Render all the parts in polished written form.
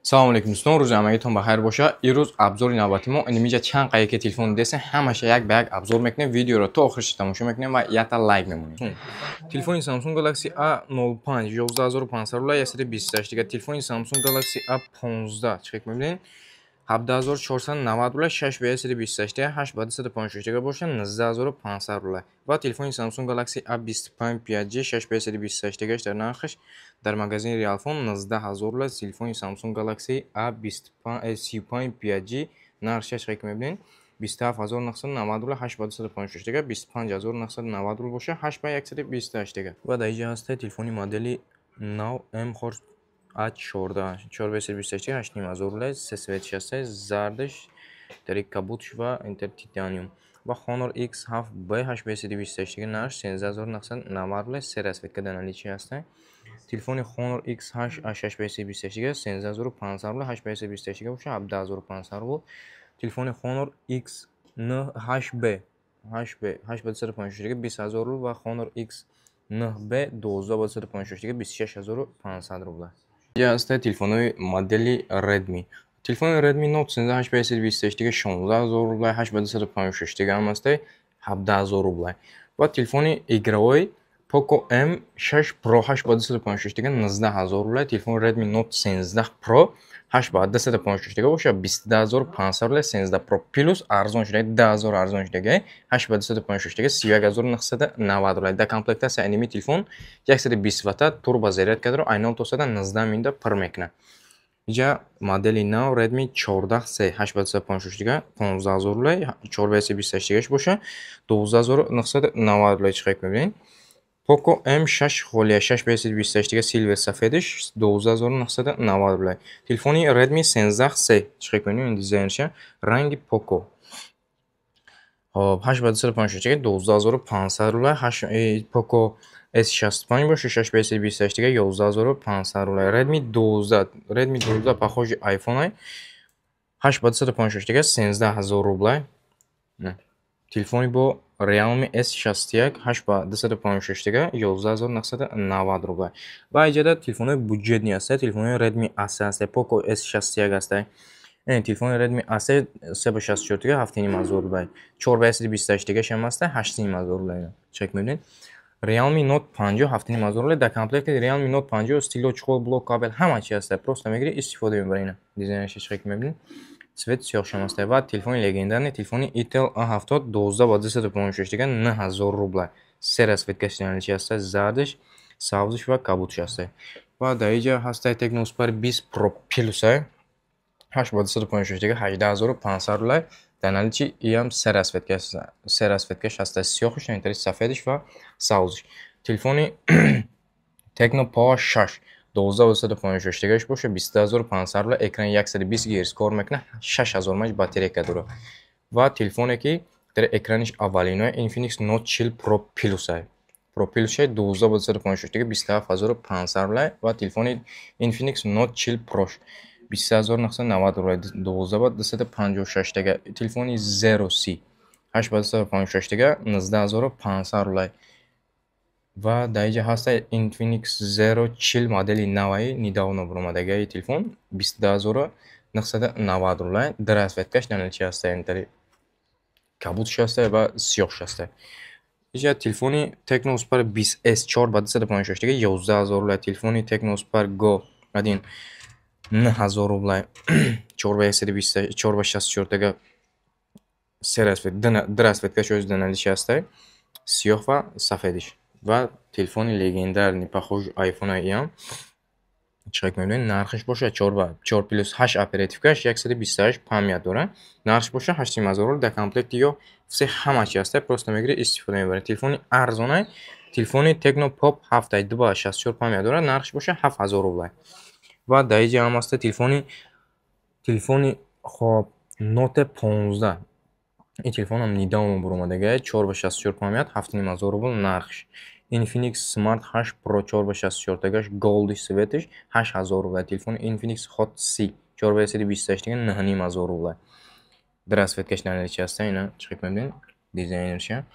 салому алейкум дӯстон, рӯзи ҳамагитон ба хайр боша. имрӯз абзори навбати мо инҷа чанд қайяки телефон десен ҳамаша як ба як абзор мекунем. Видеоро то охириш тамошо мекунем ва якта лайк мемонем. Телефони Samsung Galaxy A05 11500 рубла 128 дига. Телефони Samsung Galaxy A15 чек мебинем 17490 рубла 6 ба 128 дига 8 ба 256 дига боша 19500 рубла. Ва телефони Samsung Galaxy A25 5G 6 ба 128 дига дар нархш дар магазини Realphone 19000 рубла. Телефони Samsung Galaxy A35 5G нархш чек мебинем 27990 рубла 8 ба 256 дига 25990 рубла боша 8 ба 128 дига. Ва дар инҷа ҳаст телефони модели Now M4 A14 4 ба 128 дига 8500 рубла. се светиш аст, зардиш тари кабутш ва интер титаниум. Ва Honor X7B 8 ба 128 дига нархш 13990 рубла. се расветка дар наличие аст. Телефони Honor X8 A6 ба 128 дига 13500 рубла 8 ба 128 дига боша 17500 рубла. Телефони Honor X8B 8 ба 256 дига 20000 рубла ва Honor X9B 12 ба 256 дига 26500 рубла. Я аст телефонои модели Redmi. Телефони Redmi Note 8 ба 128 дига 16000 рубла 8 ба 256 дига ҳам аст 17000 рубла. Ва телефони играҳои Poco M6 Pro 8 ба 256 дига 19000 рубла. Телефони Redmi Note 13 Pro 8 ба 256 дига боша 20500 рубла. 13 Pro Plus арзон шуда 10000 арзон шуда 8 ба 256 дига 31990 рубла. Дар комплектация иними телефон 120 ватта турбо зарядка дорад, айнал то 19 минута пир мекунад. Инҷа модели Now Redmi 14C 8 ба 256 дига 15000 рубла 4 ба 128 дигаш боша 12990 рубла чек мебинед. Poco M6 Xolia 6 ба 128 дига Silver сафедиш 12990 рубла. Телефони Redmi 13C чек мебинед дизайнша ранги Poco 8 ба 256 дига 12500 рубла. Poco S65 боша 6 ба 128 дига 11500 рубла. Redmi 12 похожи iPhone 8 ба 256 дига 17000 рубла. Телефони бо Realme S61 8 ба 256 дига 11990 рубла. Ва инҷа телефонои буҷетни аст. Телефони Redmi AC аст, Poco S61 аст. Телефони Redmi AC 3 ба 64 дига 7500 рубла. 4 ба 128 дига шам аст 8500 рубла. Чек мебинед. Realme Note 50 7500 рубла. Дар комплекти Realme Note 50 стило, чохол, блок, кабел ҳама чи аст. Просто мегири истифода мебаред. Дизайнаш чек мебинед. Цвет сиёҳ шам аст. Ва телефони легендарни телефони Itel A70 12 ба 256 дига 9000 рубла. се расветкаш дар наличие аст, зардиш, сабзиш ва кабутш аст. Ва дар инҷа ҳаст Tecno Spark 20 Pro Plus 8 ба 256 дига 18500 рубла. Дар наличие иам се расветкаш аст, сиёҳиш, интери сафедиш ва сабзиш. Телефони Tecno Power 6 12 ба 256 дигаш боша 22500 рубла. Экрани 120 Гц кор мекунад, 6000 мАч батарейка дорад. Ва телефоне ки дар экраниш аввалинои Infinix Note Chill Pro Plus Pro Plus 12 ба 256 дига 27500 рубла. Ва телефони Infinix Note Chill Pro 20990 рубла 12 ба 256 дига. Телефони Zero C 8 ба 256 дига 19500 рубла. Ва дар инҷа ҳаст Infinix Zero Chill модели наваи недавно буромадаги телефон 22990 рубла. Дар расветкаш дар наличие аст, интери кабутш аст ва сиёҳш аст. Инҷа телефони Tecno Spark 20S 4 ба 256 дига 11000 рубла. Телефони Tecno Spark Go 9000 рубла 4 ба 128 4 ба 64 дига се расветкаш дар наличие аст, сиёҳ ва сафедиш. Ва телефони легендарни похожи iPhone иам чек мебинед. Нархш боша 4 плюс 8 оперативкаш 128 памят дорад. Нархш боша 8000 рубла. Дар комплекти ё все ҳама чи аст, просто мегири истифода мебаред. Телефони арзон телефони Tecno Pop 7 2 64 памят дорад. Нархш боша 7000 рубла. Ва дар инҷа ҳам аст телефони хоб Note 15. این تلفن هم недавно буромадаги 4 ба 64 памят 7500 рубл нархш. Infinix Smart 8 Pro 4 ба 64 дигаш голди светиш 8000 рубла. Телефон Infinix Hot C 4 ба 128 дига 9500 рубла. Дар расветкаш дар наличие аст, ина чек мебинед дизайнерша.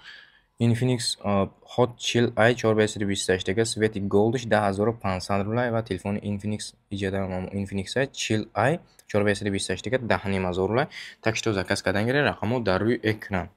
Infinix Hot Chill i 4528 taga Sveti Goldish 10500 rubly va telefoni Infinix ijada Infinix Chill i 4528 taga 10000 rubly. Так что заказ кадангари рақаму дар рӯи экран.